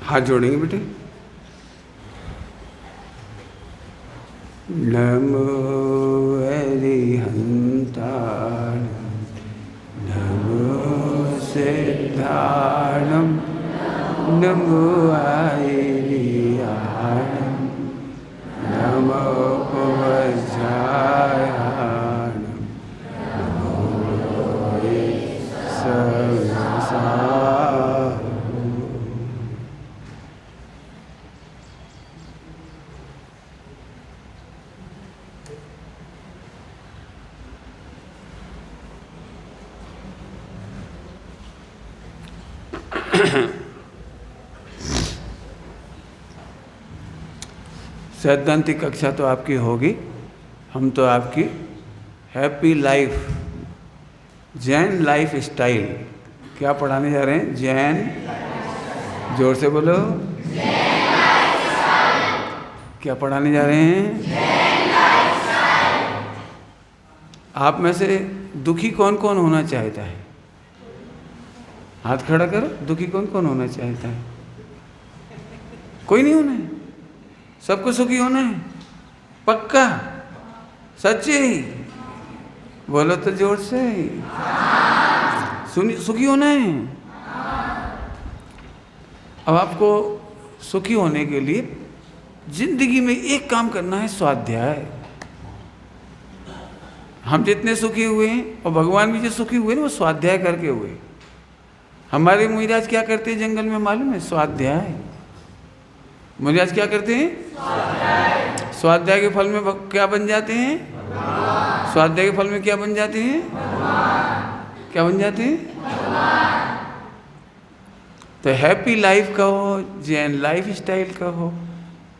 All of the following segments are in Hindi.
हाथ जोड़ेंगे बेटे। नमो अरिहंताणं, नमो सिद्धाणं, नमो आयर्याणं, नमो उपवज्रायाणं, नमो सहस्राणं। सैद्धांतिक कक्षा तो आपकी होगी, हम तो आपकी happy life, Jain life style क्या पढ़ाने जा रहे हैं? जैन, जोर से बोलो, क्या पढ़ाने जा रहे हैं? आप में से दुखी कौन कौन होना चाहता है? हाथ खड़ा करो। दुखी कौन कौन होना चाहता है? कोई नहीं होना है, सबको सुखी होना है। पक्का? सच्चे? बोलो तो जोर से। सुखी होना है। अब आपको सुखी होने के लिए जिंदगी में एक काम करना है, स्वाध्याय। हम जितने सुखी हुए हैं और भगवान भी जो सुखी हुए ना, वो स्वाध्याय करके हुए। हमारे मुनिराज क्या करते हैं जंगल में मालूम है? स्वाध्याय। मुनिराज क्या करते हैं? स्वाध्याय के फल में क्या बन जाते हैं? स्वाध्याय के फल में क्या बन जाते हैं? क्या बन जाते हैं? तो हैप्पी लाइफ का हो, जैन लाइफ स्टाइल का हो,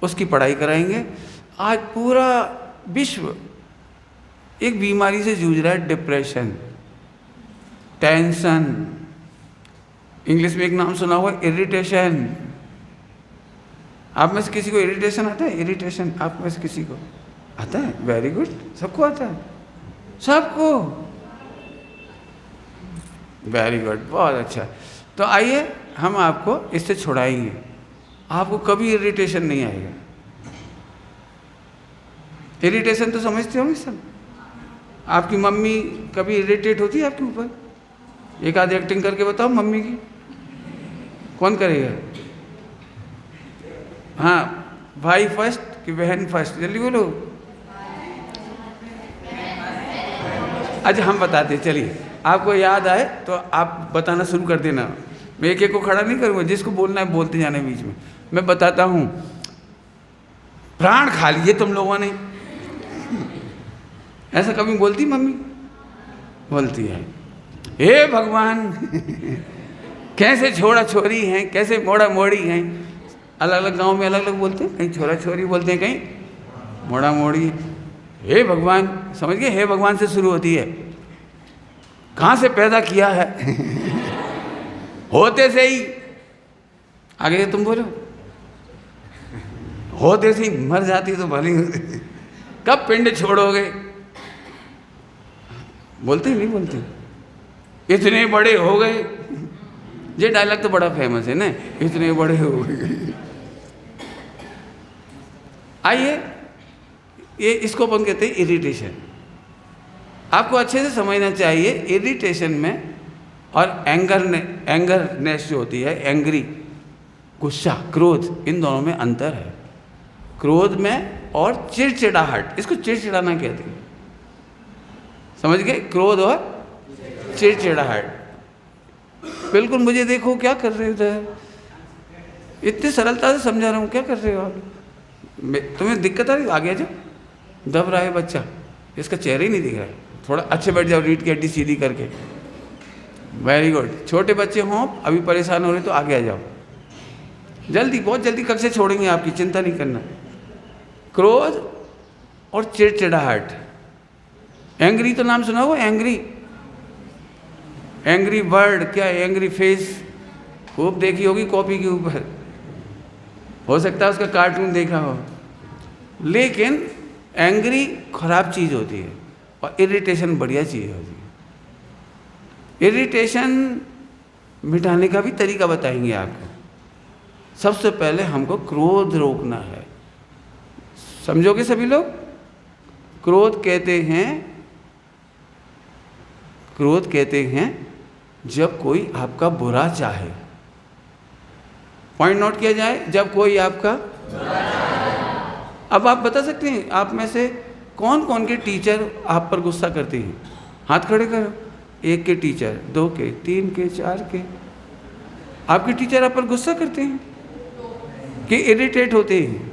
उसकी पढ़ाई कराएंगे। आज पूरा विश्व एक बीमारी से जूझ रहा है, डिप्रेशन, टेंशन। इंग्लिश में एक नाम सुना हुआ, इरिटेशन। आप में से किसी को इरिटेशन आता है? इरिटेशन आप में से किसी को आता है? वेरी गुड, सबको आता है, सबको। वेरी गुड, बहुत अच्छा। तो आइए हम आपको इससे छुड़ाएंगे, आपको कभी इरिटेशन नहीं आएगा। इरिटेशन तो समझते होंगे सब। आपकी मम्मी कभी इरिटेट होती है आपके ऊपर? एक आध एक्टिंग करके बताओ मम्मी की। कौन करेगा? हाँ, भाई फर्स्ट कि बहन फर्स्ट? जल्दी बोलो। अच्छा हम बताते, चलिए आपको याद आए तो आप बताना शुरू कर देना। मैं एक एक को खड़ा नहीं करूँगा, जिसको बोलना है बोलते जाना बीच में। मैं बताता हूँ। प्राण खा लिए तुम लोगों ने, ऐसा कभी बोलती मम्मी? बोलती है। हे भगवान, कैसे छोड़ा छोरी हैं, कैसे मोड़ा मोड़ी हैं। अलग अलग गांव में अलग अलग बोलते हैं, कहीं छोरा छोरी बोलते हैं, कहीं मोड़ा मोड़ी। हे भगवान, समझ गए? हे भगवान से शुरू होती है। कहाँ से पैदा किया है? होते से ही। आगे तुम बोलो। होते से ही मर जाती तो भली होती। कब पिंड छोड़ोगे? बोलते ही नहीं बोलते। इतने बड़े हो गए। ये डायलॉग तो बड़ा फेमस है ना, इतने बड़े हो गए। आइए, ये इसको अपन कहते हैं इरिटेशन। आपको अच्छे से समझना चाहिए इरिटेशन में और एंगरनेस जो होती है, एंग्री, गुस्सा, क्रोध, इन दोनों में अंतर है। क्रोध में और चिड़चिड़ाहट, इसको चिड़चिड़ाना कहते हैं। समझ गए? क्रोध और चिड़चिड़ाहट। बिल्कुल मुझे देखो क्या कर रहे हो, इतनी सरलता से समझा रहा हूँ, क्या कर रहे हो आप? तुम्हें दिक्कत आ रही? आगे आ जाओ। दब रहा है बच्चा, इसका चेहरा ही नहीं दिख रहा है। थोड़ा अच्छे बैठ जाओ, रीढ़ की हड्डी सीधी करके। Very good. छोटे बच्चे हों अभी परेशान हो रहे तो आगे आ जाओ। जल्दी, बहुत जल्दी कक्षा छोड़ेंगे आपकी, चिंता नहीं करना। क्रोध और चिड़चिड़ाहट। एंग्री तो नाम सुना हो? एंग्री, एंग्री बर्ड, क्या एंग्री फेस खूब देखी होगी कॉपी के ऊपर, हो सकता है उसका कार्टून देखा हो। लेकिन एंग्री खराब चीज़ होती है और इरिटेशन बढ़िया चीज़ होती है। इरिटेशन मिटाने का भी तरीका बताएंगे आपको। सबसे पहले हमको क्रोध रोकना है। समझोगे सभी लोग? क्रोध कहते हैं जब कोई आपका बुरा चाहे। पॉइंट नोट किया जाए, जब कोई आपका बुरा चाहे। अब आप बता सकते हैं आप में से कौन कौन के टीचर आप पर गुस्सा करते हैं? हाथ खड़े करो। 1 के टीचर, 2 के, 3 के, 4 के। आपके टीचर आप पर गुस्सा करते हैं कि इरिटेट होते हैं?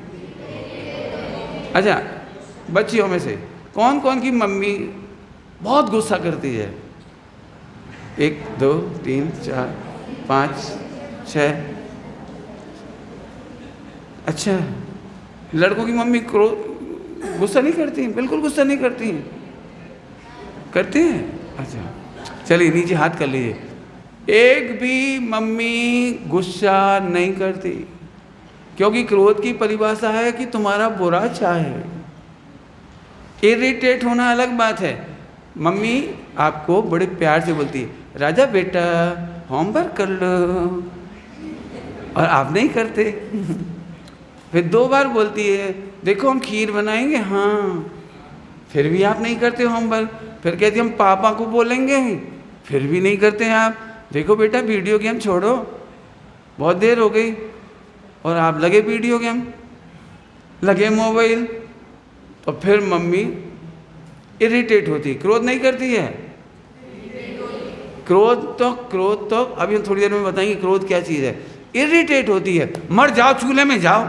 अच्छा, बच्चियों में से कौन कौन की मम्मी बहुत गुस्सा करती है? 1 2 3 4 5 6। अच्छा, लड़कों की मम्मी गुस्सा नहीं करती हैं? बिल्कुल गुस्सा नहीं करती हैं? करते हैं? अच्छा, चलिए नीचे हाथ कर लीजिए। एक भी मम्मी गुस्सा नहीं करती, क्योंकि क्रोध की परिभाषा है कि तुम्हारा बुरा चाहे। इरिटेट होना अलग बात है। मम्मी आपको बड़े प्यार से बोलती है, राजा बेटा होमवर्क कर लो, और आप नहीं करते। फिर 2 बार बोलती है, देखो हम खीर बनाएंगे, हाँ, फिर भी आप नहीं करते होमवर्क। फिर कहती हम पापा को बोलेंगे, फिर भी नहीं करते हैं आप। देखो बेटा वीडियो गेम छोड़ो, बहुत देर हो गई, और आप लगे वीडियो गेम, लगे मोबाइल। तो फिर मम्मी इरिटेट होती, क्रोध नहीं करती है। क्रोध तो अभी हम थोड़ी देर में बताएंगे क्रोध क्या चीज़ है। इरिटेट होती है, मर जाओ चूल्हे में जाओ,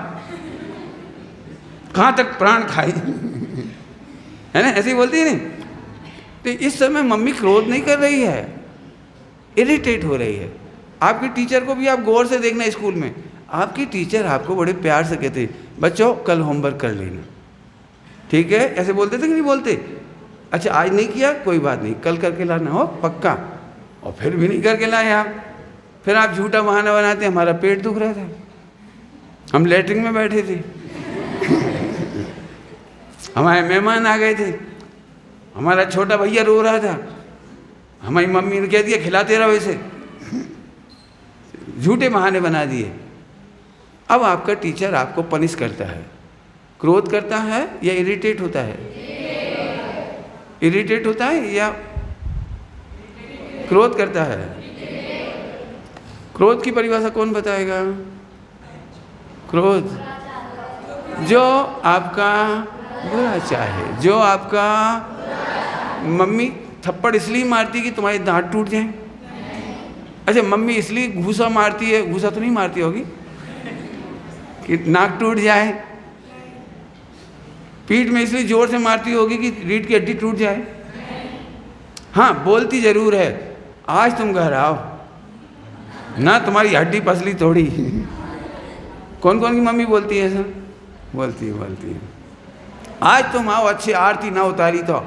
कहाँ तक प्राण खाए, है ना? ऐसे ही बोलती है नहीं? तो इस समय मम्मी क्रोध नहीं कर रही है, इरिटेट हो रही है। आपके टीचर को भी आप गौर से देखना, स्कूल में आपकी टीचर आपको बड़े प्यार से कहते हैं, बच्चों कल होमवर्क कर लेना, ठीक है? ऐसे बोलते थे कि नहीं बोलते? अच्छा, आज नहीं किया, कोई बात नहीं, कल करके लाना हो पक्का। और फिर भी नहीं करके लाए आप। फिर आप झूठा बहाना बनाते, हमारा पेट दुख रहा था, हम लेटरिन में बैठे थे, हमारे मेहमान आ गए थे, हमारा छोटा भैया रो रहा था, हमारी मम्मी ने कह दिया खिलाते रहो इसे। झूठे बहाने बना दिए। अब आपका टीचर आपको पनिश करता है, क्रोध करता है या इरिटेट होता है? इरिटेट होता है या क्रोध करता है? क्रोध की परिभाषा कौन बताएगा? क्रोध जो आपका बुरा चाहे, जो आपका मम्मी थप्पड़ इसलिए मारती कि तुम्हारे दांत टूट जाएं। अच्छा, मम्मी इसलिए घूसा मारती है, घूसा तो नहीं मारती होगी कि नाक टूट जाए। पीठ में इसलिए जोर से मारती होगी कि रीढ़ की हड्डी टूट जाए। हाँ, बोलती जरूर है, आज तुम घर आओ ना, तुम्हारी हड्डी पसली तोड़ी। कौन कौन की मम्मी बोलती है ऐसा? बोलती है, आज तुम आओ, अच्छी आरती ना उतारी तो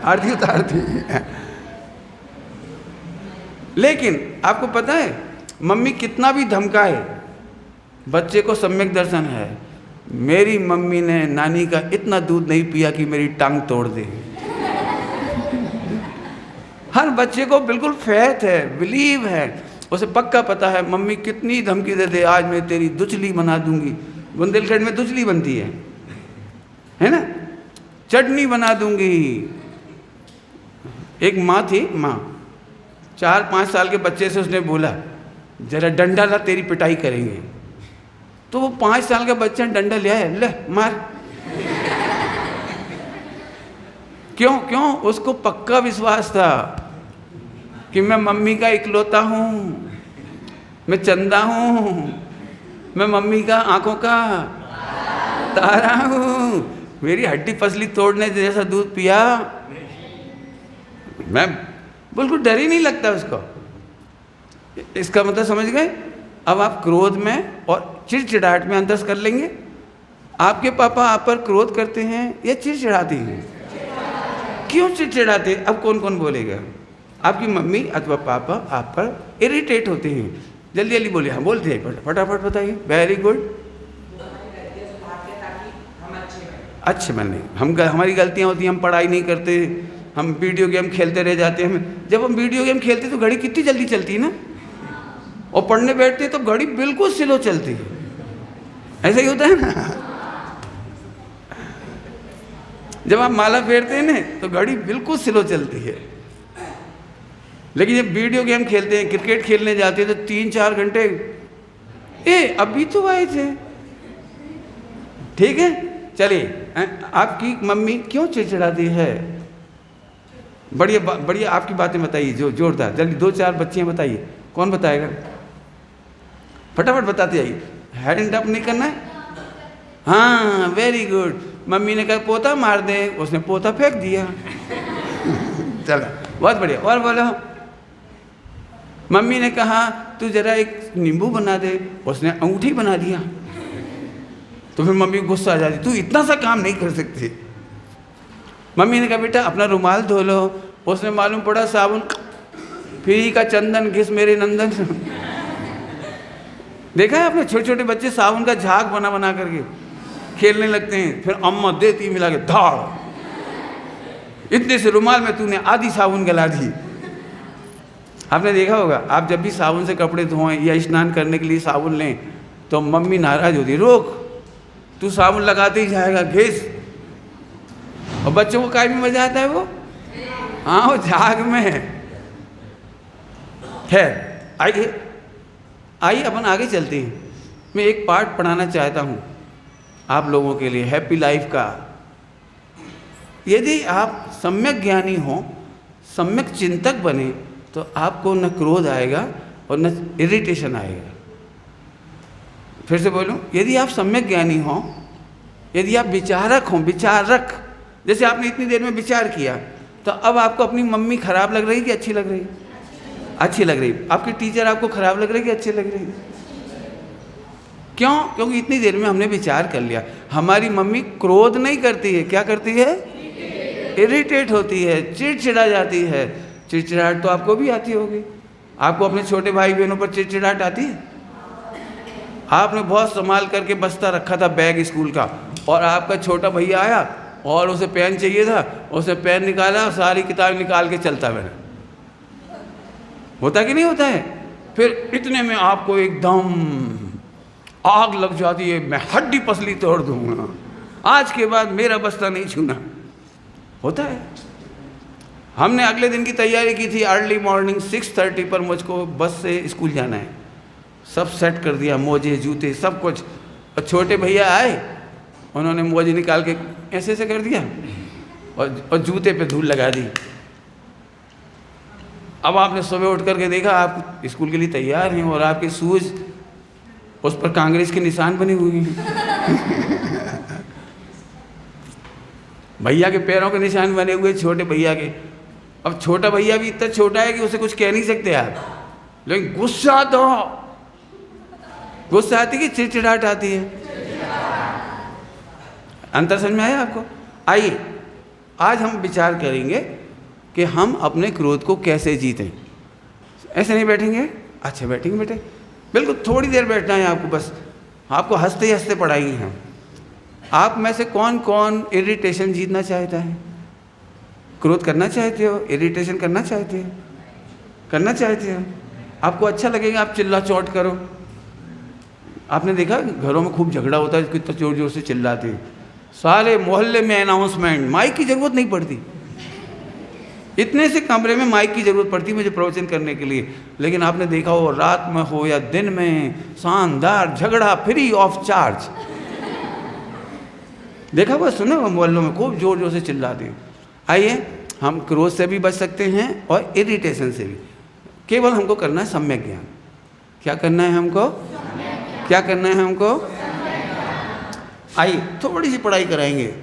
आरती उतारती है। लेकिन आपको पता है, मम्मी कितना भी धमकाए, बच्चे को सम्यक दर्शन है। मेरी मम्मी ने नानी का इतना दूध नहीं पिया कि मेरी टांग तोड़ दे। हर बच्चे को बिल्कुल फैथ है, बिलीव है, उसे पक्का पता है मम्मी कितनी धमकी दे दे, आज मैं तेरी दुचली बना दूंगी। बुंदेलखंड में दुचली बनती है ना? चटनी बना दूंगी। एक माँ थी, माँ 4-5 साल के बच्चे से उसने बोला, जरा डंडा ला, तेरी पिटाई करेंगे। तो वो 5 साल का बच्चा डंडा ले आया, ले मार। क्यों? उसको पक्का विश्वास था कि मैं मम्मी का इकलौता हूँ, मैं चंदा हूँ, मैं मम्मी का आंखों का तारा हूँ। मेरी हड्डी पसली तोड़ने जैसा दूध पिया, मैं बिल्कुल डर ही नहीं लगता उसको। इसका मतलब समझ गए? अब आप क्रोध में और चिड़चिड़ाहट में अंतर कर लेंगे। आपके पापा आप पर क्रोध करते हैं या चिड़चिड़ाते हैं? क्यों चिड़चिड़ाते? अब कौन कौन बोलेगा? आपकी मम्मी अथवा पापा आप पर इरिटेट होते हैं। जल्दी जल्दी बोलिए। हाँ, बोलते हैं, फटाफट बताइए। Very good. अच्छे बनने, हमारी गलतियाँ होती हैं, हम पढ़ाई नहीं करते, हम वीडियो गेम खेलते रह जाते हैं। जब हम वीडियो गेम खेलते तो घड़ी कितनी जल्दी चलती है ना, और पढ़ने बैठते हैं तो घड़ी बिल्कुल स्लो चलती है। ऐसा ही होता है ना, जब आप माला फेरते हैं ना तो घड़ी बिल्कुल स्लो चलती है। लेकिन जब वीडियो गेम खेलते हैं, क्रिकेट खेलने जाते हैं तो 3-4 घंटे, अभी तो आए थे। ठीक है, चलिए, आपकी मम्मी क्यों चिड़चिड़ाती है? बढ़िया बढ़िया आपकी बातें बताइए, जो जोरदार, जल्दी 2-4 बच्चियां बताइए। कौन बताएगा? फटाफट बताते आइए, हैंड अप नहीं करना है। हाँ, वेरी गुड। मम्मी ने कहा पोता मार दे, उसने पोता फेंक दिया। चलो, बहुत बढ़िया। और बोलो। मम्मी ने कहा तू जरा एक नींबू बना दे, उसने अंगूठी बना दिया। तो फिर मम्मी को गुस्सा आ जाती, तू इतना सा काम नहीं कर सकती। मम्मी ने कहा बेटा अपना रुमाल धो लो, उसने मालूम पड़ा साबुन, फ्री का चंदन घिस मेरे नंदन। देखा है आपने, छोटे छोटे बच्चे साबुन का झाग बना बना करके खेलने लगते हैं, फिर अम्मा देती मिला के धाड़, इतने से रुमाल में तूने आधी साबुन गला दी। आपने देखा होगा, आप जब भी साबुन से कपड़े धोएं या स्नान करने के लिए साबुन लें तो मम्मी नाराज होती, रोक, तू साबुन लगाते ही जाएगा घिस। और बच्चों को काय में मजा आता है वो, हाँ वो झाग में है। खैर आइए अपन आगे चलते हैं। मैं एक पार्ट पढ़ाना चाहता हूँ आप लोगों के लिए हैप्पी लाइफ का। यदि आप सम्यक ज्ञानी हो, सम्यक चिंतक बने तो आपको न क्रोध आएगा और न इरिटेशन आएगा। फिर से बोलूं, यदि आप सम्यक ज्ञानी हो, यदि आप विचारक हो, विचारक, जैसे आपने इतनी देर में विचार किया, तो अब आपको अपनी मम्मी खराब लग रही कि अच्छी लग रही? अच्छी लग रही। आपके टीचर आपको खराब लग रहे कि अच्छे लग रही? क्यों? क्योंकि इतनी देर में हमने विचार कर लिया। हमारी मम्मी क्रोध नहीं करती है, क्या करती है? इरिटेट होती है, चिड़चिड़ा जाती है। चिड़चिड़ाहट तो आपको भी आती होगी। आपको अपने छोटे भाई बहनों पर चिड़चिड़ाहट आती है? आपने बहुत संभाल करके बस्ता रखा था बैग स्कूल का, और आपका छोटा भैया आया और उसे पेन चाहिए था, उसने पेन निकाला और सारी किताब निकाल के चलता बना। होता कि नहीं होता है? फिर इतने में आपको एकदम आग लग जाती है, मैं हड्डी पसली तोड़ दूंगा, आज के बाद मेरा बस्ता नहीं छूना। होता है। हमने अगले दिन की तैयारी की थी, अर्ली मॉर्निंग 6:30 पर मुझको बस से स्कूल जाना है। सब सेट कर दिया, मोजे जूते सब कुछ। और छोटे भैया आए, उन्होंने मोजे निकाल के ऐसे ऐसे कर दिया और जूते पे धूल लगा दी। अब आपने सुबह उठ करके देखा आप स्कूल के लिए तैयार हैं और आपके शूज उस पर कांग्रेस के निशान बने हुए हैं। भैया के पैरों के निशान बने हुए, छोटे भैया के। अब छोटा भैया भी इतना छोटा है कि उसे कुछ कह नहीं सकते आप, लेकिन गुस्सा तो गुस्सा आती है कि चिड़चिड़ाहट आती है? अंतर समझ में आया आपको? आइए आज हम विचार करेंगे कि हम अपने क्रोध को कैसे जीतें। ऐसे नहीं बैठेंगे? अच्छा बैठेंगे बेटे, बिल्कुल थोड़ी देर बैठना है आपको, बस आपको हंसते हंसते पढ़ाएंगे हम। आप में से कौन कौन इरिटेशन जीतना चाहता है? क्रोध करना चाहते हो? इरिटेशन करना चाहते हो? करना चाहते हो? आपको अच्छा लगेगा आप चिल्ला चोट करो? आपने देखा घरों में खूब झगड़ा होता है, कितना जोर जोर से चिल्लाते हैं। सारे मोहल्ले में अनाउंसमेंट, माइक की जरूरत नहीं पड़ती। इतने से कमरे में माइक की जरूरत पड़ती मुझे प्रवचन करने के लिए, लेकिन आपने देखा हो रात में हो या दिन में, शानदार झगड़ा फ्री ऑफ चार्ज। देखा हुआ, सुना हुआ, मोहल्लों में खूब जोर जोर से चिल्लाते हैं। आइए हम क्रोध से भी बच सकते हैं और इरिटेशन से भी। केवल हमको करना है सम्यक ज्ञान। क्या करना है हमको? क्या करना है हमको? आइए थोड़ी सी पढ़ाई कराएंगे।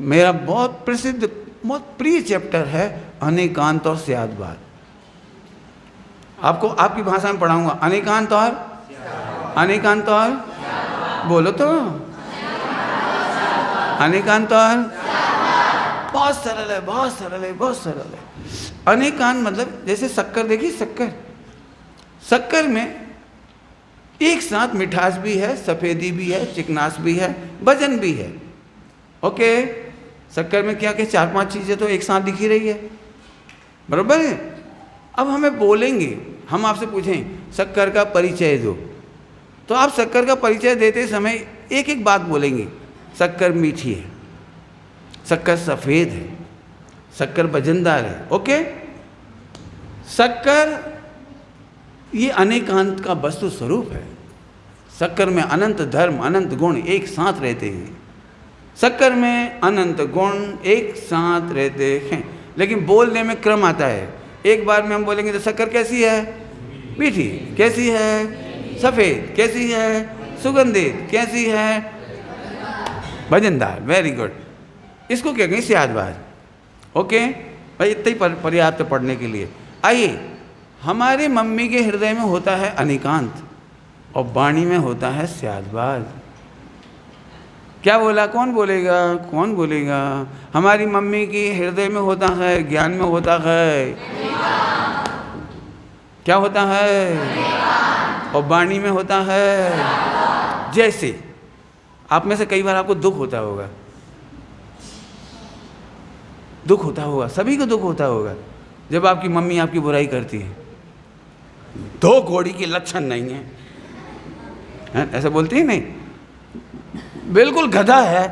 मेरा बहुत प्रसिद्ध, बहुत प्रिय चैप्टर है अनेकांत और स्यादवाद। आपको आपकी भाषा में पढ़ाऊंगा। अनेकांत और अनेकांत और बोलो तो, अनेकांत और, बहुत सरल है, बहुत सरल है, बहुत सरल है। अनेकांत मतलब जैसे शक्कर, देखिए शक्कर, शक्कर में एक साथ मिठास भी है, सफ़ेदी भी है, चिकनास भी है, वजन भी है। ओके, शक्कर में क्या क्या 4-5 चीज़ें तो एक साथ दिखी रही है, बराबर है। अब हमें बोलेंगे, हम आपसे पूछें शक्कर का परिचय दो। तो आप शक्कर का परिचय देते समय एक एक बात बोलेंगे। शक्कर मीठी है, शक्कर सफ़ेद है, शक्कर वजनदार है। ओके, शक्कर ये अनेकांत का वस्तु स्वरूप है। शक्कर में अनंत धर्म, अनंत गुण एक साथ रहते हैं। शक्कर में अनंत गुण एक साथ रहते हैं, लेकिन बोलने में क्रम आता है। एक बार में हम बोलेंगे तो शक्कर कैसी है? मीठी। कैसी है? सफ़ेद। कैसी है? सुगंधित। कैसी है? वजनदार। Very good. इसको क्या कहें? स्यादबाज। ओके भाई, इतना ही पर्याप्त पढ़ने के लिए। आइए, हमारे मम्मी के हृदय में होता है अनेकांत और वाणी में होता है स्यादबाज। क्या बोला? कौन बोलेगा? कौन बोलेगा? हमारी मम्मी की हृदय में होता है, ज्ञान में होता है, क्या होता है? और वाणी में होता है। जैसे आप में से कई बार आपको दुख होता होगा, दुख होता होगा, सभी को दुख होता होगा जब आपकी मम्मी आपकी बुराई करती है। दो घोड़ी के लक्षण नहीं है, ऐसा बोलती है? नहीं, बिल्कुल गधा है,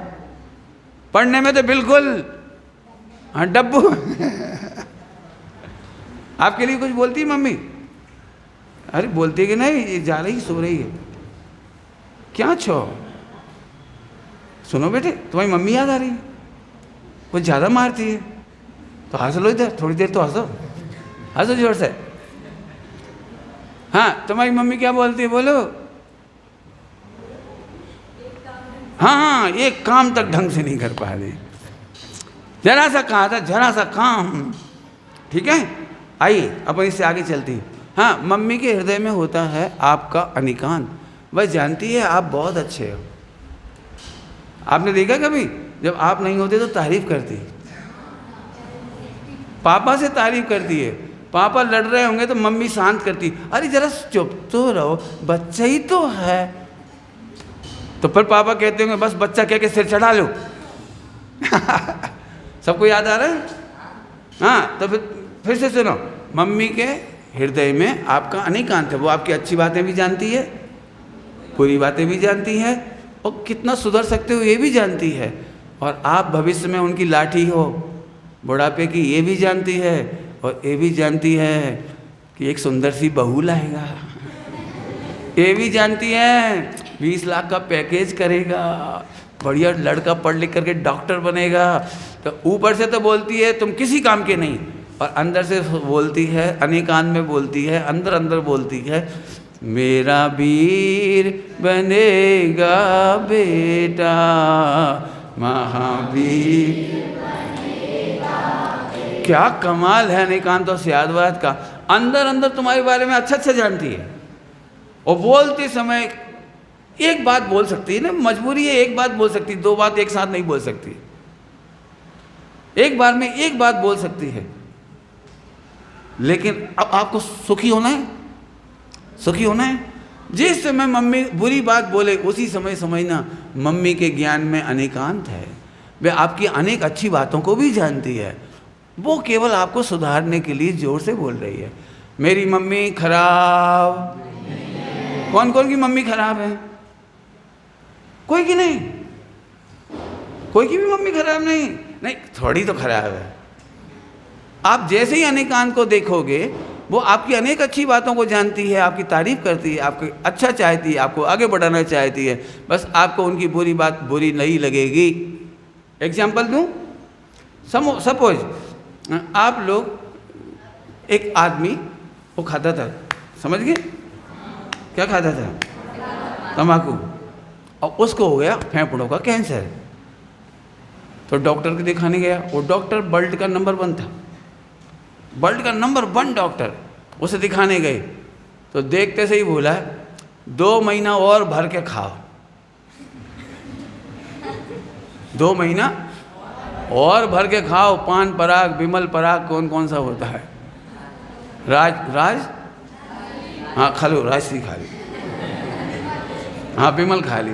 पढ़ने में तो बिल्कुल डब्बू। आपके लिए कुछ बोलती है मम्मी? अरे बोलती है कि नहीं, ये जा रही सो रही है। क्या छो? सुनो बेटे, तुम्हारी मम्मी याद आ रही है, कुछ ज़्यादा मारती है, तो हंस लो इधर, थोड़ी देर तो हंसो, हंसो जोर से। हाँ, तुम्हारी मम्मी क्या बोलती है? बोलो। हाँ, एक काम तक ढंग से नहीं कर पा रही, जरा सा कहा था, जरा सा काम। ठीक है, आइए अपन इससे आगे चलती हैं। हाँ, मम्मी के हृदय में होता है आपका अनेकांत। वह जानती है आप बहुत अच्छे हो। आपने देखा कभी जब आप नहीं होते तो तारीफ करती, पापा से तारीफ करती है। पापा लड़ रहे होंगे तो मम्मी शांत करती, अरे जरा चुप तो रहो, बच्चा ही तो है। तो फिर पापा कहते होंगे बस बच्चा कह के सिर चढ़ा लो। सबको याद आ रहा है? हाँ, तो फिर से सुनो, मम्मी के हृदय में आपका अनेकांत है। वो आपकी अच्छी बातें भी जानती है, बुरी बातें भी जानती है, और कितना सुधर सकते हो ये भी जानती है। और आप भविष्य में उनकी लाठी हो बुढ़ापे की, ये भी जानती है। और ये भी जानती है कि एक सुंदर सी बहू लाएगा, ये भी जानती है 20 लाख का पैकेज करेगा, बढ़िया लड़का पढ़ लिख करके डॉक्टर बनेगा। तो ऊपर से तो बोलती है तुम किसी काम के नहीं, और अंदर से बोलती है, अनेकांत में बोलती है, अंदर अंदर बोलती है, मेरा वीर बनेगा बेटा, महावीर। क्या कमाल है अनेकांत और स्यादवाद का। अंदर अंदर तुम्हारे बारे में अच्छा अच्छा जानती है, और बोलते समय एक बात बोल सकती है ना, मजबूरी है एक बात बोल सकती, दो बात एक साथ नहीं बोल सकती, एक बार में एक बात बोल सकती है। लेकिन अब आपको सुखी होना है, सुखी होना है। जिस समय मम्मी बुरी बात बोले उसी समय समझना मम्मी के ज्ञान में अनेकांत है। वे आपकी अनेक अच्छी बातों को भी जानती है, वो केवल आपको सुधारने के लिए जोर से बोल रही है। मेरी मम्मी खराब, कौन कौन की मम्मी खराब है? कोई की नहीं, कोई की भी मम्मी खराब नहीं, नहीं थोड़ी तो खराब है। आप जैसे ही अनेकांत को देखोगे, वो आपकी अनेक अच्छी बातों को जानती है, आपकी तारीफ करती है, आपको अच्छा चाहती है, आपको आगे बढ़ाना चाहती है, बस आपको उनकी बुरी बात बुरी नहीं लगेगी। एग्जाम्पल दूँ, सपोज आप लोग, एक आदमी वो खाता था, समझ गए क्या खाता था? तम्बाकू, और उसको हो गया फेफड़ों का कैंसर। तो डॉक्टर को दिखाने गया, वो डॉक्टर वर्ल्ड का नंबर 1 था, वर्ल्ड का नंबर 1 डॉक्टर। उसे दिखाने गए तो देखते से ही बोला 2 महीना और भर के खाओ, 2 महीना और भर के खाओ। पान पराग, बिमल पराग, कौन कौन सा होता है? राज हाँ खा लो, राजश्री खा ली, हाँ बिमल खा ली,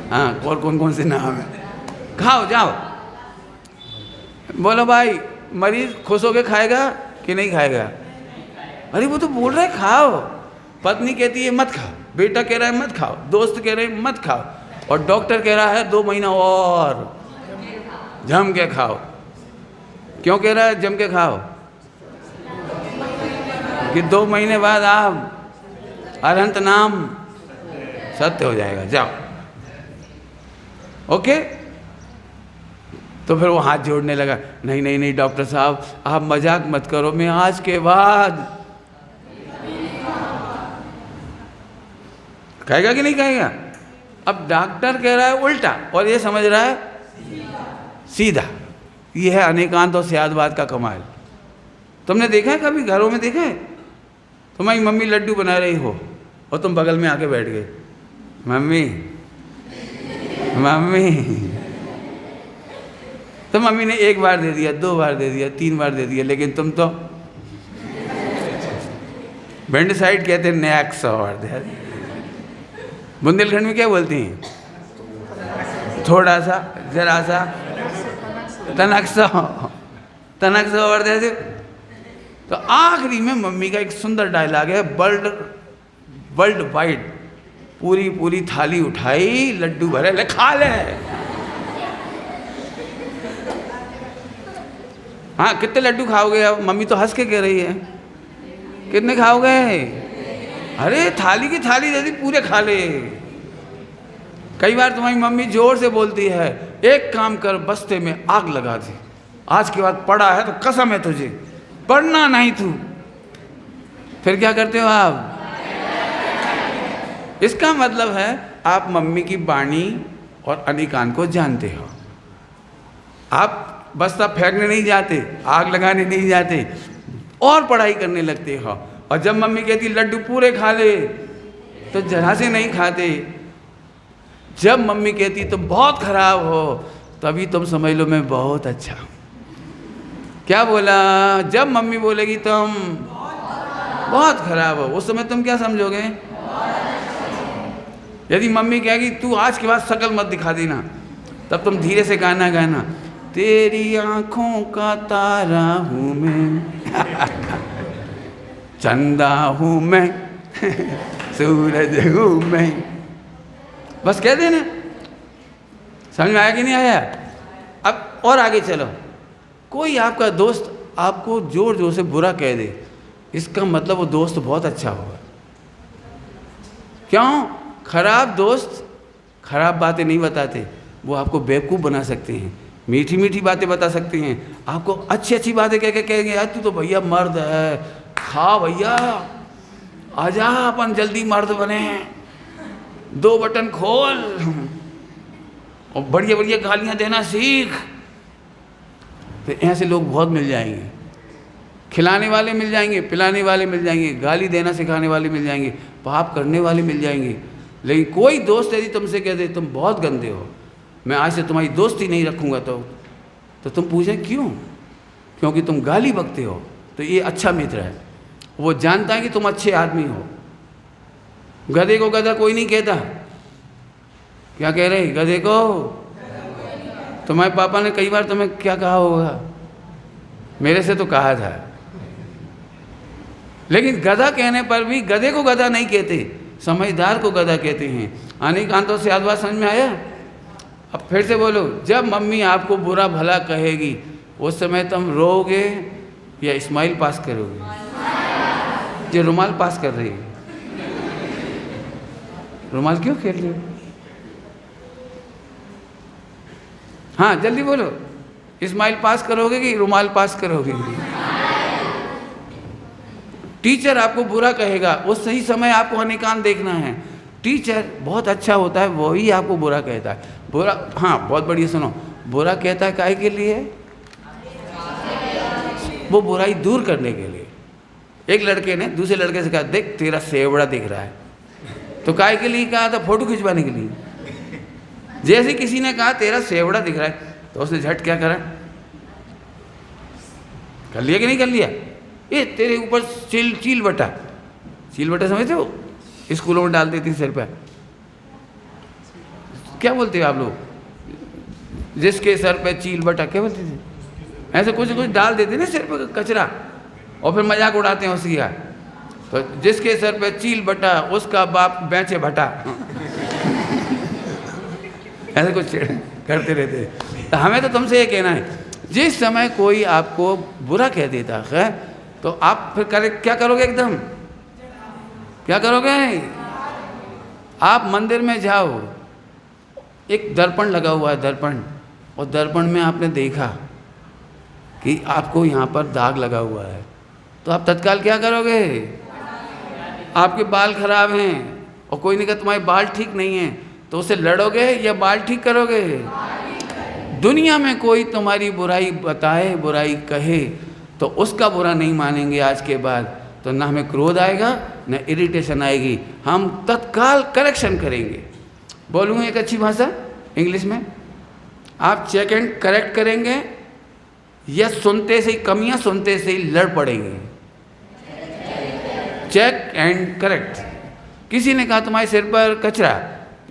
हाँ और कौन कौन से नाम है, खाओ जाओ। बोलो भाई मरीज खुश होके खाएगा कि नहीं खाएगा? अरे वो तो बोल रहा है खाओ, पत्नी कहती है मत खाओ, बेटा कह रहा है मत खाओ, दोस्त कह रहे हैं मत खाओ, और डॉक्टर कह रहा है 2 महीना और जम के खाओ। क्यों कह रहा है जम के खाओ? कि 2 महीने बाद आप अनंत नाम सत्य हो जाएगा, जाओ। ओके? तो फिर वो हाथ जोड़ने लगा, नहीं नहीं नहीं डॉक्टर साहब आप मजाक मत करो, मैं आज के बाद। कहेगा कि नहीं कहेगा? अब डॉक्टर कह रहा है उल्टा और ये समझ रहा है सीधा। ये है अनेकांत और सियादवाद का कमाल। तुमने देखा है कभी, घरों में देखा है? तुम्हारी मम्मी लड्डू बना रही हो और तुम बगल में आके बैठ गए, मम्मी मम्मी, तो मम्मी ने 1 बार दे दिया, 2 बार दे दिया, 3 बार दे दिया, लेकिन तुम तो भिंड साइड कहते हैं नैक 100 बार दे। बुंदेलखंड में क्या बोलती हैं? थोड़ा सा, जरा सा, तनक 100 बार दे दे। तो आखिरी में मम्मी का एक सुंदर डायलॉग है, वर्ल्ड वाइड, पूरी थाली उठाई, लड्डू भरे, ले खा ले। हाँ, कितने लड्डू खाओगे? अब मम्मी तो हंस के कह रही है, कितने खाओगे? अरे थाली की थाली दे दी, पूरे खा ले। कई बार तुम्हारी मम्मी जोर से बोलती है, एक काम कर, बस्ते में आग लगा दी, आज के बाद पढ़ा है तो कसम है तुझे, पढ़ना नहीं तू। फिर क्या करते हो आप? इसका मतलब है आप मम्मी की वाणी और अनिकान को जानते हो। आप बस्ता फेंकने नहीं जाते, आग लगाने नहीं जाते, और पढ़ाई करने लगते हो। और जब मम्मी कहती लड्डू पूरे खा ले, तो जरा से नहीं खाते। जब मम्मी कहती तुम बहुत खराब हो, तभी तुम समझ लो मैं बहुत अच्छा हूँ। क्या बोला? जब मम्मी बोलेगी तुम बहुत खराब हो, उस समय तुम क्या समझोगे? यदि मम्मी कहेगी तू आज के बाद शकल मत दिखा देना, तब तुम धीरे से गाना गाना, तेरी आंखों का तारा हूँ मैं, चंदा हूँ मैं, सूरज हूँ मैं। बस कह देना। समझ में आया कि नहीं आया? अब और आगे चलो। कोई आपका दोस्त आपको जोर जोर से बुरा कह दे, इसका मतलब वो दोस्त बहुत अच्छा होगा। क्यों? खराब दोस्त खराब बातें नहीं बताते, वो आपको बेवकूफ़ बना सकते हैं, मीठी मीठी बातें बता सकते हैं, आपको अच्छी अच्छी बातें कह के कहेंगे यार तू तो भैया मर्द है, खा भैया, आजा अपन जल्दी मर्द बने, 2 बटन खोल और बढ़िया बढ़िया गालियाँ देना सीख। तो ऐसे लोग बहुत मिल जाएंगे, खिलाने वाले मिल जाएंगे, पिलाने वाले मिल जाएंगे, गाली देना सिखाने वाले मिल जाएंगे, पाप करने वाले मिल जाएंगे। लेकिन कोई दोस्त यदि तुमसे कह दे तुम बहुत गंदे हो, मैं आज से तुम्हारी दोस्ती नहीं रखूँगा, तो तुम पूछें क्यों? क्योंकि तुम गाली बकते हो। तो ये अच्छा मित्र है, वो जानता है कि तुम अच्छे आदमी हो। गधे को गधा कोई नहीं कहता। क्या कह रहे? गधे को। तुम्हारे पापा ने कई बार तुम्हें क्या कहा होगा? मेरे से तो कहा था। लेकिन गधा कहने पर भी गधे को गधा नहीं कहते, समझदार को गधा कहते हैं। अनेकांतों से याद बात समझ में आया? अब फिर से बोलो। जब मम्मी आपको बुरा भला कहेगी, उस समय तुम रोओगे या स्माइल पास करोगे? जो रुमाल पास कर रही है, रुमाल क्यों खेल रही हो? हाँ जल्दी बोलो, स्माइल पास करोगे कि रुमाल पास करोगे? टीचर आपको बुरा कहेगा, उस सही समय आपको अनेकांत देखना है। टीचर बहुत अच्छा होता है, वही आपको बुरा कहता है। बुरा, हाँ बहुत बढ़िया सुनो, बुरा कहता है काहे के लिए? वो बुराई दूर करने के लिए। एक लड़के ने दूसरे लड़के से कहा देख तेरा सेवड़ा दिख रहा है, तो काहे के लिए कहा था? फोटो खिंचवाने के लिए। जैसे किसी ने कहा तेरा सेवड़ा दिख रहा है, तो उसने झट क्या करा? कर लिया कि नहीं कर लिया? ये तेरे ऊपर चील बटा समझते हो? स्कूलों में डाल देती सिर पे। क्या बोलते हो आप लोग? जिसके सर पे चील बटा क्या बोलते थे? ऐसे कुछ डाल देते ना सिर पे कचरा, और फिर मजाक उड़ाते हैं उसकी। तो जिसके सर पे चील बटा उसका बाप बेचे भटा ऐसे कुछ करते रहते। तो हमें तो तुमसे ये कहना है, जिस समय कोई आपको बुरा कह देता है तो आप फिर क्या करोगे? एकदम क्या करोगे? आप मंदिर में जाओ, एक दर्पण लगा हुआ है, दर्पण, और दर्पण में आपने देखा कि आपको यहाँ पर दाग लगा हुआ है, तो आप तत्काल क्या करोगे? आपके बाल खराब हैं और कोई ने कहा तुम्हारे बाल ठीक नहीं हैं, तो उससे लड़ोगे या बाल ठीक करोगे? दुनिया में कोई तुम्हारी बुराई बताए, बुराई कहे, तो उसका बुरा नहीं मानेंगे आज के बाद। तो ना हमें क्रोध आएगा, ना इरिटेशन आएगी, हम तत्काल करेक्शन करेंगे। बोलूँगा एक अच्छी भाषा इंग्लिश में, आप चेक एंड करेक्ट करेंगे या सुनते से ही, कमियाँ सुनते से ही लड़ पड़ेंगे? Check and correct. किसी ने कहा तुम्हारे सिर पर कचरा,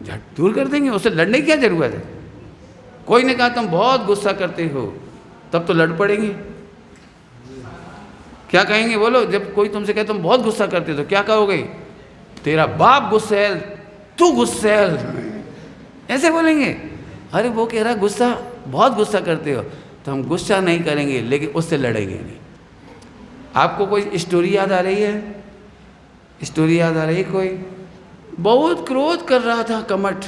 झट दूर कर देंगे, उससे लड़ने की क्या जरूरत है? कोई ने कहा तुम बहुत गुस्सा करते हो, तब तो लड़ पड़ेंगे। क्या कहेंगे बोलो? जब कोई तुमसे कहे तुम बहुत गुस्सा करते हो तो क्या कहोगे? तेरा बाप गुस्सैल, तू गुस्सैल, ऐसे बोलेंगे। अरे वो कह रहा गुस्सा, बहुत गुस्सा करते हो, तो हम गुस्सा नहीं करेंगे लेकिन उससे लड़ेंगे नहीं। आपको कोई स्टोरी याद आ रही है? स्टोरी याद आ रही है कोई? बहुत क्रोध कर रहा था कमठ,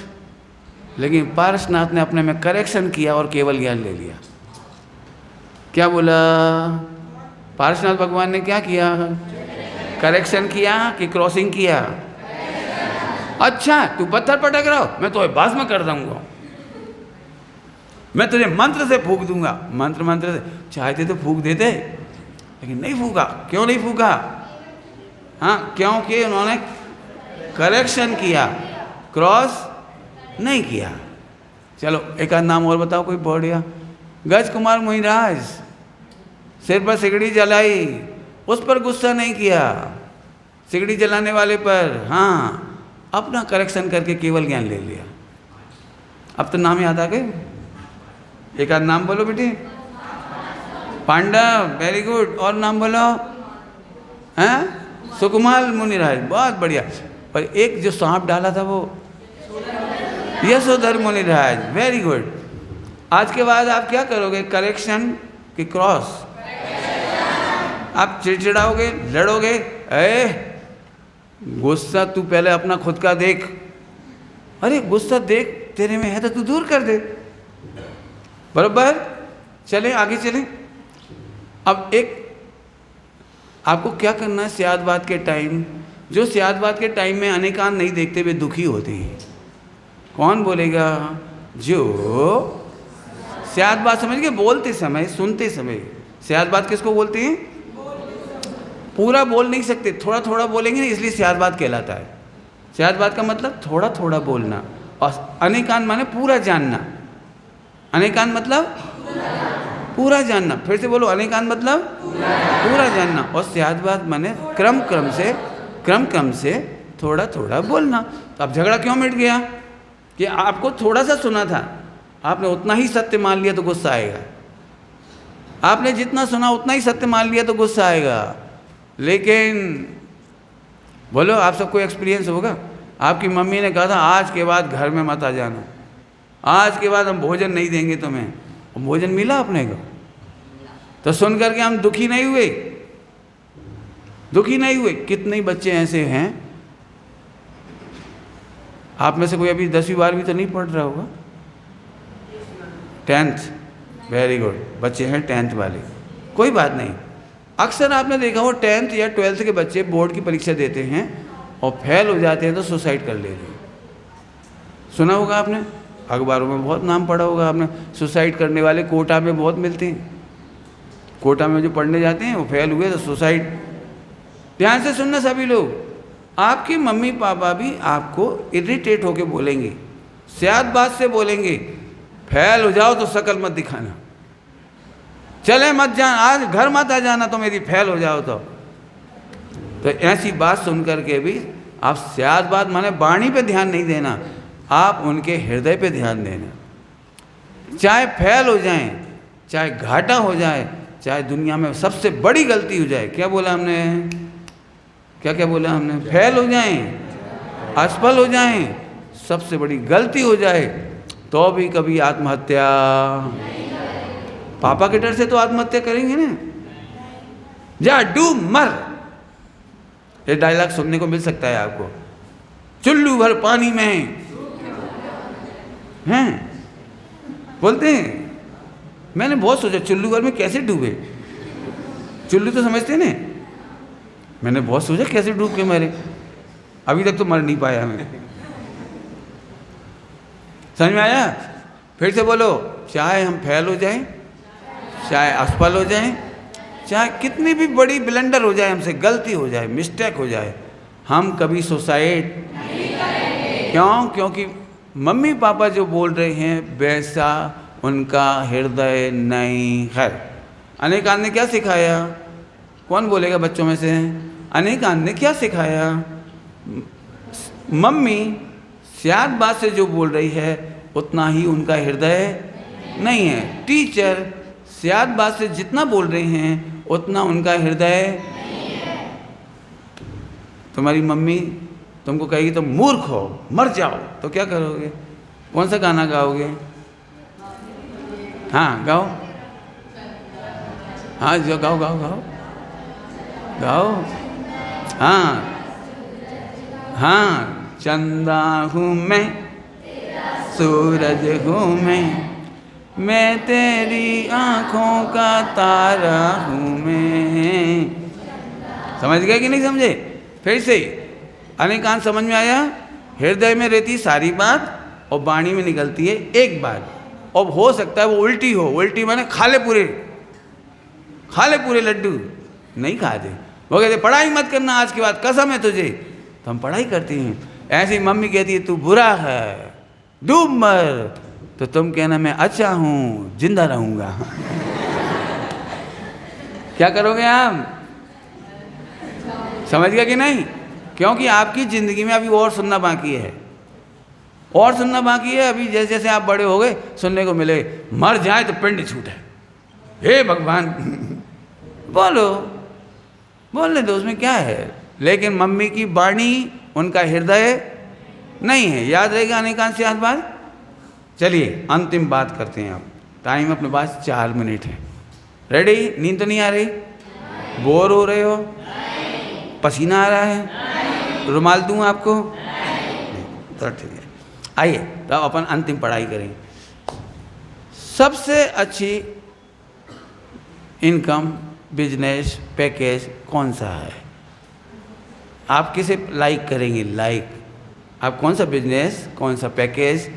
लेकिन पारसनाथ ने अपने में करेक्शन किया और केवल ज्ञान ले लिया। क्या बोला? पारसनाथ भगवान ने क्या किया? करेक्शन किया कि क्रॉसिंग किया? अच्छा तू पत्थर पटक रहा हो, मैं तो भस्म कर दूंगा, मैं तुझे मंत्र से फूंक दूंगा। मंत्र से चाहते तो फूंक देते, लेकिन नहीं फूंका। क्यों नहीं फूंका? हाँ, क्योंकि उन्होंने करेक्शन किया, क्रॉस नहीं किया। चलो एक आध नाम और बताओ कोई बढ़िया। गज कुमार मुनिराज, सिर पर सिगड़ी जलाई, उस पर गुस्सा नहीं किया, सिगड़ी जलाने वाले पर, हाँ, अपना करेक्शन करके केवल ज्ञान ले लिया। अब तो नाम याद आ गए, एक आध नाम बोलो बेटी। Pandav, very good. और नाम बोलो। हैं? सुकुमार मुनिराज, बहुत बढ़िया। पर एक जो सांप डाला था वो यशोधर मुनिराज, वेरी गुड। आज के बाद आप क्या करोगे? करेक्शन कि क्रॉस? आप चिड़चिड़ाओगे, लड़ोगे? गुस्सा तू पहले अपना खुद का देख। अरे गुस्सा देख, तेरे में है तो तू दूर कर दे। बराबर? चलें आगे चलें। अब एक आपको क्या करना है? स्यादवाद के टाइम, जो स्यादवाद के टाइम में अनेकांत नहीं देखते हुए दुखी होते हैं, कौन बोलेगा? जो स्यादवाद समझ के बोलते समय, सुनते समय। स्यादवाद किसको बोलते हैं? पूरा बोल नहीं सकते, थोड़ा थोड़ा बोलेंगे ना, इसलिए स्यादवाद कहलाता है। स्यादवाद का मतलब थोड़ा थोड़ा बोलना, और अनेकांत माने पूरा जानना। अनेकांत मतलब पूरा जानना। फिर से बोलो, अनेकांत मतलब पूरा जानना, और स्यादवाद माने क्रम क्रम से थोड़ा थोड़ा बोलना। तो अब झगड़ा क्यों मिट गया? कि आपको थोड़ा सा सुना था, आपने उतना ही सत्य मान लिया तो गुस्सा आएगा। आपने जितना सुना उतना ही सत्य मान लिया तो गुस्सा आएगा। लेकिन बोलो, आप सबको एक्सपीरियंस होगा, आपकी मम्मी ने कहा था आज के बाद घर में मत आ जाना, आज के बाद हम भोजन नहीं देंगे तुम्हें, और भोजन मिला अपने को। तो सुन करके हम दुखी नहीं हुए? दुखी नहीं हुए। कितने बच्चे ऐसे हैं, आप में से कोई अभी 10वीं 12वीं तो नहीं पढ़ रहा होगा? 10th, very good. बच्चे हैं 10th वाले, कोई बात नहीं। अक्सर आपने देखा हो 10th या 12th के बच्चे बोर्ड की परीक्षा देते हैं और फेल हो जाते हैं तो सुसाइड कर लेते हैं। सुना होगा आपने, अखबारों में बहुत नाम पढ़ा होगा आपने। सुसाइड करने वाले कोटा में बहुत मिलते हैं। कोटा में जो पढ़ने जाते हैं वो फेल हुए तो सुसाइड। ध्यान से सुनना सभी लोग, आपके मम्मी पापा भी आपको इरिटेट होके बोलेंगे, स्याद बात से बोलेंगे, फेल हो जाओ तो शकल मत दिखाना, चले मत जान, आज घर मत आ जाना तो मेरी फेल हो जाओ तो ऐसी बात सुन करके भी आप स्याद बात माने वाणी पे ध्यान नहीं देना, आप उनके हृदय पे ध्यान देना। चाहे फेल हो जाएं, चाहे घाटा हो जाए, चाहे दुनिया में सबसे बड़ी गलती हो जाए। क्या बोला हमने? क्या क्या बोला हमने, फेल हो जाएं, असफल हो जाएं, सबसे बड़ी गलती हो जाए तो भी कभी आत्महत्या, पापा के डर से तो आत्महत्या करेंगे ना, जा डूब मर। ये डायलॉग सुनने को मिल सकता है आपको, चुल्लू भर पानी में हैं बोलते हैं। मैंने बहुत सोचा चुल्लू भर में कैसे डूबे, चुल्लू तो समझते ना, मैंने बहुत सोचा कैसे डूब के मरे, अभी तक तो मर नहीं पाया मैं। समझ में आया? फिर से बोलो, चाहे हम फेल हो जाएं, चाहे असफल हो जाएं, चाहे कितनी भी बड़ी ब्लंडर हो जाए, हमसे गलती हो जाए, मिस्टेक हो जाए, हम कभी सुसाइड नहीं करेंगे। क्यों? क्योंकि मम्मी पापा जो बोल रहे हैं वैसा उनका हृदय नहीं है। अनेकांत ने क्या सिखाया? कौन बोलेगा बच्चों में से? अनेकांत ने क्या सिखाया? मम्मी सियाद बात से जो बोल रही है उतना ही उनका हृदय नहीं है। टीचर सियाद बात से जितना बोल रहे हैं उतना उनका हृदय नहीं है। तुम्हारी मम्मी तुमको कहेगी तुम मूर्ख हो, मर जाओ, तो क्या करोगे? कौन सा गाना गाओगे? हाँ गाओ, हाँ जो गाओ गाओ गाओ गाओ। हाँ हाँ, चंदा हूँ मैं, सूरज हूँ मैं तेरी आँखों का तारा हूँ मैं। समझ गए कि नहीं समझे? फिर से अनेकांत समझ में आया? हृदय में रहती सारी बात और वाणी में निकलती है एक बात, और हो सकता है वो उल्टी हो। उल्टी माने खा ले पूरे लड्डू, नहीं खाते। वो कहते पढ़ाई मत करना आज के बाद, कसम है तुझे, तो हम पढ़ाई करते हैं। ऐसी मम्मी कहती है तू बुरा है, डूब मर, तो तुम कहना मैं अच्छा हूँ, जिंदा रहूँगा। क्या करोगे आप? समझ गया कि नहीं? क्योंकि आपकी ज़िंदगी में अभी और सुनना बाकी है, और सुनना बाकी है। अभी जैसे जैसे आप बड़े हो गए सुनने को मिले मर जाए तो पिंड छूटे, हे भगवान। बोलो, बोलने दो, उसमें क्या है। लेकिन मम्मी की वाणी उनका हृदय नहीं है। याद रहेगा अनेकांत से आज बात। चलिए अंतिम बात करते हैं। अब टाइम अपने पास 4 मिनट है। रेडी? नींद तो नहीं आ रही? बोर हो रहे हो? पसीना आ रहा है? रुमाल दूं आपको? तो ठीक है, आइए तो अब अपन अंतिम पढ़ाई करें। सबसे अच्छी इनकम बिजनेस पैकेज कौन सा है? आप किसे लाइक करेंगे? लाइक आप कौन सा बिजनेस, कौन सा पैकेज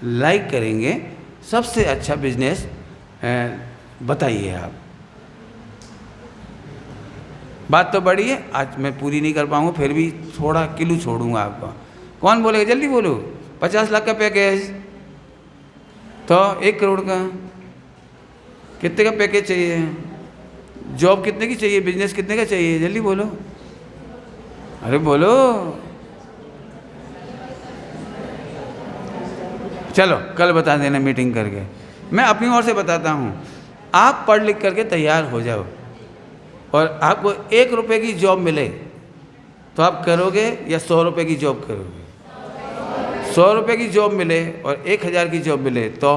लाइक करेंगे? सबसे अच्छा बिजनेस बताइए आप। बात तो बड़ी है, आज मैं पूरी नहीं कर पाऊंगा, फिर भी थोड़ा किलू छोड़ूंगा आपका। कौन बोलेगा? जल्दी बोलो। 50 लाख का पैकेज, तो 1 करोड़ का। कितने का पैकेज चाहिए? जॉब कितने की चाहिए? बिजनेस कितने का चाहिए? जल्दी बोलो, अरे बोलो। चलो कल बता देना मीटिंग करके। मैं अपनी ओर से बताता हूँ, आप पढ़ लिख करके तैयार हो जाओ और आपको 1 रुपये की जॉब मिले तो आप करोगे या 100 रुपये की जॉब करोगे? 100 रुपये की जॉब मिले और 1000 की जॉब मिले तो?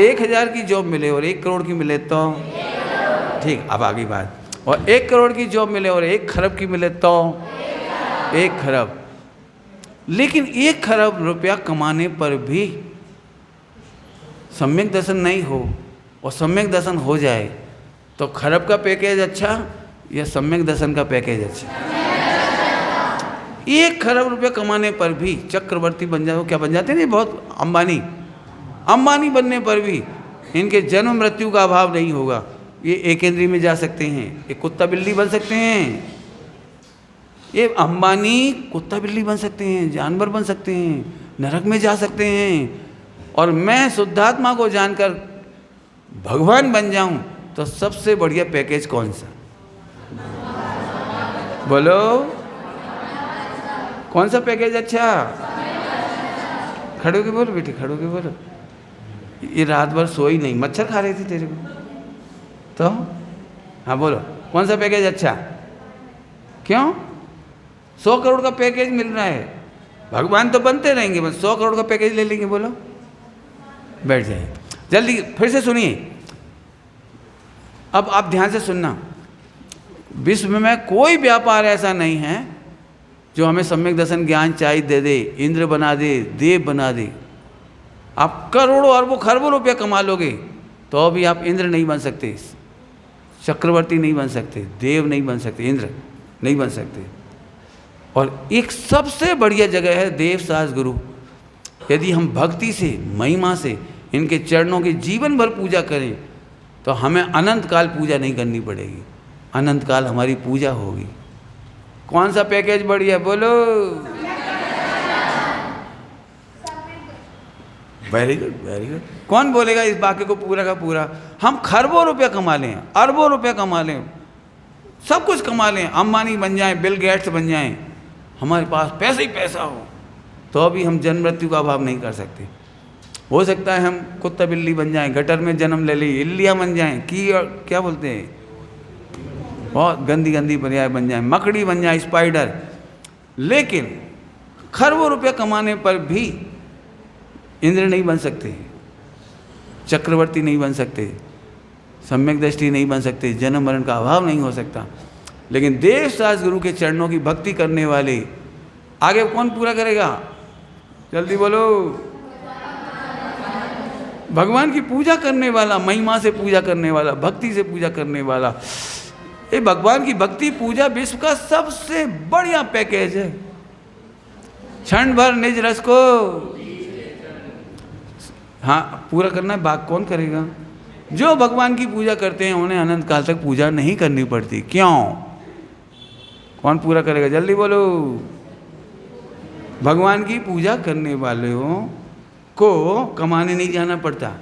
1000 की जॉब मिले और 1 करोड़ की मिले तो? ठीक, अब आगे बात। और 1 करोड़ की जॉब मिले और 1 खरब की मिले तो? 1 खरब। लेकिन 1 खरब रुपया कमाने पर भी सम्यक दर्शन नहीं हो और सम्यक दर्शन हो जाए तो खरब का पैकेज अच्छा या सम्यक दर्शन का पैकेज अच्छा? 1 खरब रुपया कमाने पर भी चक्रवर्ती बन जाओ, क्या बन जाते हैं? बहुत अंबानी बनने पर भी इनके जन्म मृत्यु का अभाव नहीं होगा। ये एकेंद्री में जा सकते हैं, ये कुत्ता बिल्ली बन सकते हैं, ये अंबानी कुत्ता बिल्ली बन सकते हैं, जानवर बन सकते हैं, नरक में जा सकते हैं। और मैं शुद्धात्मा को जानकर भगवान बन जाऊं तो सबसे बढ़िया पैकेज कौन सा? बोलो, कौन सा पैकेज अच्छा? खड़े होके बोलो बेटी, खड़े होके बोलो। ये रात भर सोई नहीं, मच्छर खा रहे थे तेरे को तो? हाँ बोलो, कौन सा पैकेज अच्छा? क्यों? 100 करोड़ का पैकेज मिल रहा है, भगवान तो बनते रहेंगे, बस 100 करोड़ का पैकेज ले लेंगे। बोलो, बैठ जाइए, जल्दी फिर से सुनिए। अब आप ध्यान से सुनना, विश्व में कोई व्यापार ऐसा नहीं है जो हमें सम्यक दर्शन ज्ञान चाहिए दे दे, इंद्र बना दे, देव बना दे। आप करोड़ों अरबों खरबों रुपया कमा लोगे तो भी आप इंद्र नहीं बन सकते, चक्रवर्ती नहीं बन सकते, देव नहीं बन सकते, इंद्र नहीं बन सकते। और एक सबसे बढ़िया जगह है देवसास गुरु। यदि हम भक्ति से, महिमा से इनके चरणों की जीवन भर पूजा करें तो हमें अनंत काल पूजा नहीं करनी पड़ेगी, अनंत काल हमारी पूजा होगी। कौन सा पैकेज बढ़िया? बोलो। Very good, very good. कौन बोलेगा इस वाक्य को पूरा का पूरा? हम खरबों रुपया कमा लें, अरबों रुपया कमा लें, सब कुछ कमा लें, अंबानी बन जाएं, बिल गेट्स बन जाएं, हमारे पास पैसा ही पैसा हो, तो अभी हम जन्म मृत्यु का अभाव नहीं कर सकते। हो सकता है हम कुत्ता बिल्ली बन जाएं, गटर में जन्म ले ली, इल्लियाँ बन जाएं, की क्या बोलते हैं, बहुत गंदी गंदी पर्याय बन जाएं, मकड़ी बन जाए, स्पाइडर। लेकिन खरबों रुपया कमाने पर भी इंद्र नहीं बन सकते, चक्रवर्ती नहीं बन सकते, सम्यक दृष्टि नहीं बन सकते, जन्म मरण का अभाव नहीं हो सकता। लेकिन देवसास गुरु के चरणों की भक्ति करने वाले, आगे कौन पूरा करेगा? जल्दी बोलो। भगवान की पूजा करने वाला, महिमा से पूजा करने वाला, भक्ति से पूजा करने वाला। ये भगवान की भक्ति पूजा विश्व का सबसे बढ़िया पैकेज है। क्षण भर निज रस को, हाँ पूरा करना है। भाग कौन करेगा? जो भगवान की पूजा करते हैं उन्हें अनंत काल तक पूजा नहीं करनी पड़ती। क्यों? कौन पूरा करेगा? जल्दी बोलो। भगवान की पूजा करने वालों को कमाने नहीं जाना पड़ता,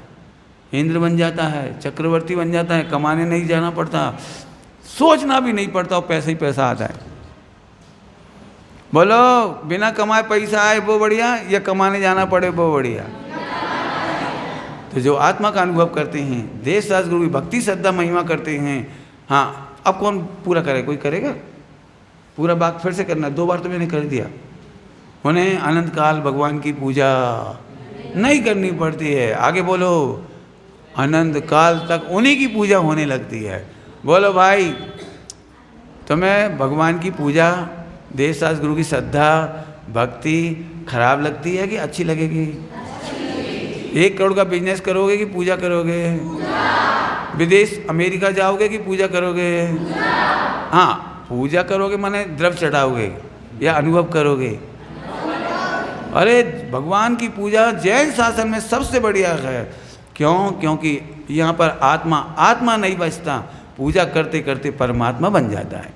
इंद्र बन जाता है, चक्रवर्ती बन जाता है, कमाने नहीं जाना पड़ता, सोचना भी नहीं पड़ता, और पैसा ही पैसा आता है। बोलो, बिना कमाए पैसा आए वो बढ़िया या कमाने जाना पड़े वो बढ़िया? तो जो आत्मा का अनुभव करते हैं, देवसास गुरु की भक्ति श्रद्धा महिमा करते हैं, हाँ अब कौन पूरा करे? कोई करेगा? पूरा बात फिर से करना, 2 बार तो मैंने कर दिया। उन्हें अनंत काल भगवान की पूजा नहीं करनी पड़ती है। आगे बोलो, अनंत काल तक उन्हीं की पूजा होने लगती है। बोलो भाई, तुम्हें भगवान की पूजा, देवसास गुरु की श्रद्धा भक्ति खराब लगती है कि अच्छी लगेगी? 1 करोड़ का बिजनेस करोगे कि पूजा करोगे? विदेश अमेरिका जाओगे कि पूजा करोगे? हाँ, पूजा करोगे माने द्रव्य चढ़ाओगे या अनुभव करोगे? अरे भगवान की पूजा जैन शासन में सबसे बढ़िया है। क्यों? क्योंकि यहाँ पर आत्मा नहीं बचता, पूजा करते करते परमात्मा बन जाता है।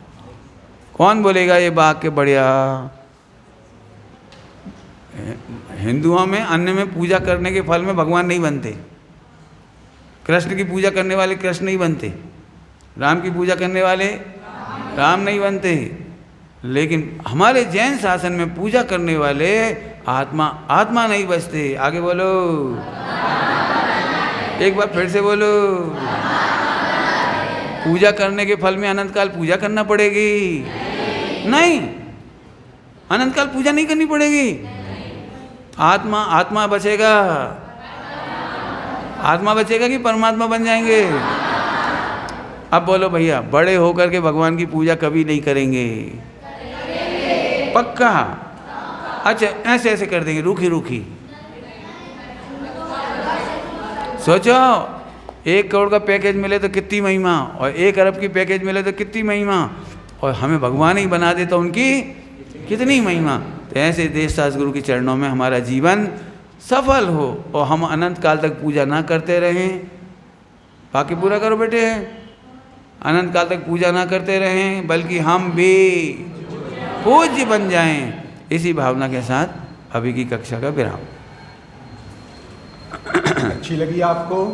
कौन बोलेगा ये वाक्य बढ़िया? हिंदुओं में अन्न में पूजा करने के फल में भगवान नहीं बनते, कृष्ण की पूजा करने वाले कृष्ण नहीं बनते, राम की पूजा करने वाले राम नहीं बनते। लेकिन हमारे जैन शासन में पूजा करने वाले आत्मा नहीं बचते। आगे बोलो, एक बार फिर से बोलो। पूजा करने के फल में अनंत काल पूजा करना पड़ेगी? नहीं, अनंत काल पूजा नहीं करनी पड़ेगी। आत्मा बचेगा, आत्मा बचेगा कि परमात्मा बन जाएंगे? अब बोलो भैया, बड़े होकर के भगवान की पूजा कभी नहीं करेंगे? पक्का? अच्छा, ऐसे ऐसे कर देंगे, रूखी रूखी। सोचो, 1 करोड़ का पैकेज मिले तो कितनी महिमा, और 1 अरब की पैकेज मिले तो कितनी महिमा, और हमें भगवान ही बना दे तो उनकी कितनी महिमा। तो ऐसे देवसास गुरु के चरणों में हमारा जीवन सफल हो और हम अनंत काल तक पूजा ना करते रहें। बाकी पूरा करो बेटे, अनंत काल तक पूजा ना करते रहें, बल्कि हम भी पूज्य बन जाएं। इसी भावना के साथ अभी की कक्षा का विराम। अच्छी लगी आपको?